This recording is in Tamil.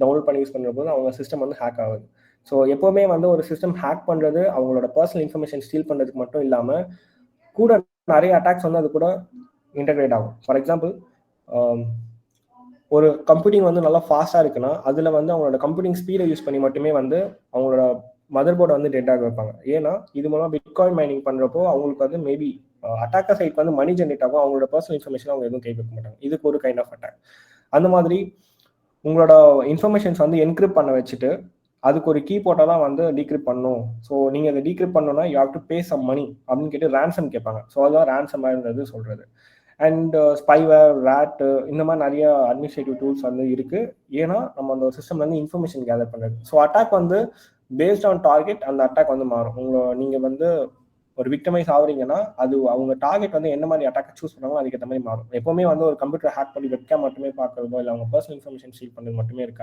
டவுன்லோட் பண்ணி யூஸ் பண்ணுற போது அவங்க சிஸ்டம் வந்து ஹேக் ஆகுது. ஸோ எப்போவுமே வந்து ஒரு சிஸ்டம் ஹேக் பண்ணுறது அவங்களோட பர்சனல் இன்ஃபர்மேஷன் ஸ்டீல் பண்ணுறதுக்கு மட்டும் இல்லாமல் கூட நிறைய அட்டாக்ஸ் வந்து அது கூட இன்டகிரேட் ஆகும். ஃபார் எக்ஸாம்பிள், ஒரு கம்ப்யூட்டிங் வந்து நல்லா ஃபாஸ்ட்டாக இருக்குன்னா அதில் வந்து அவங்களோட கம்ப்யூட்டிங் ஸ்பீடை யூஸ் பண்ணி மட்டுமே வந்து அவங்களோட மதர் போர்டை வந்து டேட்டா வைப்பாங்க. ஏன்னா இது மூலம் பிட்காயின் மைனிங் பண்ணுறப்போ அவங்களுக்கு வந்து மேபி அட்டாக்கர் சைட் வந்து மணி ஜென்ரேட் ஆகும், அவங்களோட பர்சனல் இன்ஃபர்மேஷன் அவங்க எதுவும் கேட்க மாட்டாங்க. இதுக்கு ஒரு கைண்ட் ஆஃப் அட்டாக். அந்த மாதிரி உங்களோட இன்ஃபர்மேஷன்ஸ் வந்து என்கிரிப்ட் பண்ண வச்சுட்டு அதுக்கு ஒரு கீ போட்டால் தான் வந்து டீக்ரிப்ட் பண்ணணும். ஸோ நீங்கள் அதை டீக்ரிப்ட் பண்ணணும்னா you have to pay some money அப்படின்னு கேட்டு ரேன்சம் கேட்பாங்க. ஸோ அதுதான் ரேன்சம்வேர்ன்றது சொல்கிறது. அண்ட் ஸ்பைவேர், ராட், இந்த மாதிரி நிறைய அட்மினிஸ்ட்ரேட்டிவ் டூல்ஸ் வந்து இருக்குது. ஏன்னா நம்ம அந்த சிஸ்டம்ல வந்து இன்ஃபர்மேஷன் கேதர் பண்ணுறது. ஸோ அட்டாக் வந்து பேஸ்ட் ஆன் டார்கெட் அந்த அட்டாக் வந்து மாறும். நீங்கள் வந்து ஒரு விக்டமைஸ் ஆகுறீங்கன்னா அது அவங்க டார்கெட் வந்து என்ன மாதிரி அட்டாக் சூஸ் பண்ணாங்களோ அதுக்கேற்ற மாதிரி மாறும். எப்பவுமே வந்து ஒரு கம்ப்யூட்டர் ஹேக் பண்ணி வெப்கேம் மட்டுமே பார்க்கறதோ இல்லை அவங்க பர்சனல் இன்ஃபர்மேஷன் ஸ்டீல் பண்ணுறது மட்டுமே இருக்காது.